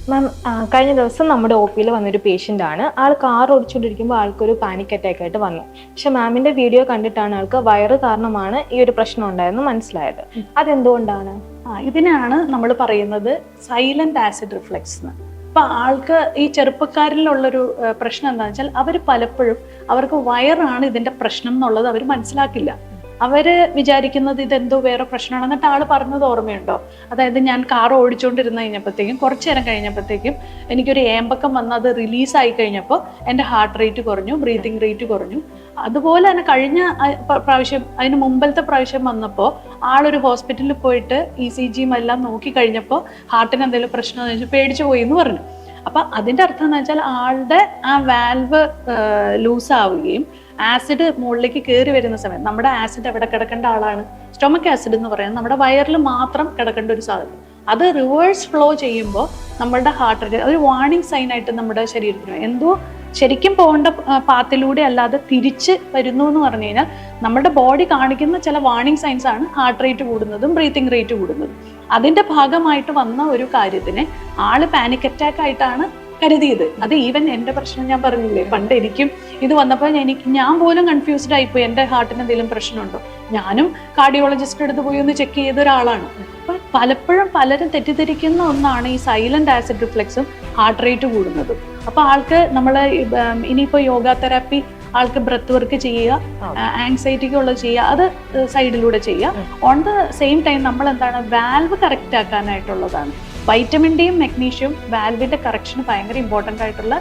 മാം, കഴിഞ്ഞ ദിവസം നമ്മുടെ ഒ പിയിൽ വന്നൊരു പേഷ്യൻ്റ് ആണ്. ആൾ കാർ ഓടിച്ചുകൊണ്ടിരിക്കുമ്പോൾ ആൾക്കൊരു പാനിക് അറ്റാക്ക് ആയിട്ട് വന്നു. പക്ഷെ മാമിന്റെ വീഡിയോ കണ്ടിട്ടാണ് ആൾക്ക് വയറ് കാരണമാണ് ഈ ഒരു പ്രശ്നം ഉണ്ടായെന്ന് മനസ്സിലായത്. അതെന്തുകൊണ്ടാണ്? ഇതിനാണ് നമ്മൾ പറയുന്നത് സൈലന്റ് ആസിഡ് റിഫ്ലെക്സ് എന്ന്. അപ്പൊ ആൾക്ക് ഈ ചെറുപ്പക്കാരിലുള്ളൊരു പ്രശ്നം എന്താണെന്ന് വെച്ചാൽ അവർ പലപ്പോഴും അവർക്ക് വയറാണ് ഇതിന്റെ പ്രശ്നം എന്നുള്ളത് അവർ മനസ്സിലാക്കില്ല. അവര് വിചാരിക്കുന്നത് ഇതെന്തോ വേറെ പ്രശ്നമാണ്. എന്നിട്ട് ആള് പറഞ്ഞത് ഓർമ്മയുണ്ടോ? അതായത് ഞാൻ കാർ ഓടിച്ചുകൊണ്ടിരുന്ന് കഴിഞ്ഞപ്പോഴത്തേക്കും കുറച്ചു നേരം കഴിഞ്ഞപ്പോഴത്തേക്കും എനിക്കൊരു ഏമ്പക്കം വന്ന് അത് റിലീസായി കഴിഞ്ഞപ്പോൾ എൻ്റെ ഹാർട്ട് റേറ്റ് കുറഞ്ഞു, ബ്രീതിങ് റേറ്റ് കുറഞ്ഞു. അതുപോലെ തന്നെ കഴിഞ്ഞ പ്രാവശ്യം, അതിന് മുമ്പത്തെ പ്രാവശ്യം വന്നപ്പോൾ ആളൊരു ഹോസ്പിറ്റലിൽ പോയിട്ട് ECG എല്ലാം നോക്കി കഴിഞ്ഞപ്പോൾ ഹാർട്ടിന് എന്തെങ്കിലും പ്രശ്നം എന്ന് വെച്ചാൽ പേടിച്ചു പോയി എന്ന് പറഞ്ഞു. അപ്പൊ അതിന്റെ അർത്ഥം എന്ന് വെച്ചാൽ ആളുടെ ആ വാൽവ് ലൂസ് ആവുകയും ആസിഡ് മുകളിലേക്ക് കയറി വരുന്ന സമയം, നമ്മുടെ ആസിഡ് എവിടെ കിടക്കേണ്ട ആളാണ്? സ്റ്റൊമക് ആസിഡ് എന്ന് പറയുന്നത് നമ്മുടെ വയറിൽ മാത്രം കിടക്കേണ്ട ഒരു സാധനം. അത് റിവേഴ്സ് ഫ്ലോ ചെയ്യുമ്പോൾ നമ്മളുടെ ഹാർട്ട് റേറ്റ് ഒരു വാർണിംഗ് സൈൻ ആയിട്ട് നമ്മുടെ ശരീരത്തിന് എന്തോ ശരിക്കും പോകേണ്ട പാത്തിലൂടെ അല്ലാതെ തിരിച്ച് വരുന്നു എന്ന് പറഞ്ഞു കഴിഞ്ഞാൽ നമ്മുടെ ബോഡി കാണിക്കുന്ന ചില വാർണിംഗ് സൈൻസ് ആണ് ഹാർട്ട് റേറ്റ് കൂടുന്നതും ബ്രീത്തിങ് റേറ്റ് കൂടുന്നതും. അതിന്റെ ഭാഗമായിട്ട് വന്ന ഒരു കാര്യത്തിനെ ആള് പാനിക് അറ്റാക്ക് ആയിട്ടാണ് കരുതിയത്. അത് ഈവൻ എൻ്റെ പ്രശ്നം ഞാൻ പറഞ്ഞില്ലേ, പണ്ട് എനിക്കും ഇത് വന്നപ്പോൾ ഞാൻ പോലും കൺഫ്യൂസ്ഡ് ആയിപ്പോയി. എൻ്റെ ഹാർട്ടിന് എന്തെങ്കിലും പ്രശ്നമുണ്ടോ? ഞാനും കാർഡിയോളജിസ്റ്റ് അടുത്ത് പോയി ഒന്ന് ചെക്ക് ചെയ്ത ഒരാളാണ്. അപ്പൊ പലപ്പോഴും പലരും തെറ്റിദ്ധരിക്കുന്ന ഒന്നാണ് ഈ സൈലന്റ് ആസിഡ് റിഫ്ലെക്സും ഹാർട്ട് റേറ്റ് കൂടുന്നതും. അപ്പൊ ആൾക്ക് നമ്മള് ഇനിയിപ്പോ യോഗ തെറാപ്പി ആൾക്ക് ബ്രെത്ത് വർക്ക് ചെയ്യുക, ആങ്സൈറ്റിക്ക് ഉള്ളത് ചെയ്യുക, അത് സൈഡിലൂടെ ചെയ്യുക. ഓൺ ദ സെയിം ടൈം നമ്മൾ എന്താണ് വാൽവ് കറക്റ്റ് ആക്കാനായിട്ടുള്ളതാണ്. വൈറ്റമിൻ ഡിയും മെഗ്നീഷ്യവും വാൽവിന്റെ കറക്ഷന് ഭയങ്കര ഇമ്പോർട്ടൻ്റ് ആയിട്ടുള്ള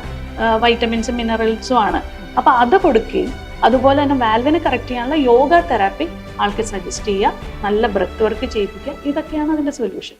വൈറ്റമിൻസും മിനറൽസും ആണ്. അപ്പൊ അത് കൊടുക്കുകയും അതുപോലെ തന്നെ വാൽവിനെ കറക്റ്റ് ചെയ്യാനുള്ള യോഗ തെറാപ്പി ആൾക്ക് സജസ്റ്റ് ചെയ്യുക, നല്ല ബ്രെത്ത് വർക്ക് ചെയ്യിപ്പിക്കുക. ഇതൊക്കെയാണ് അതിന്റെ സൊല്യൂഷൻ.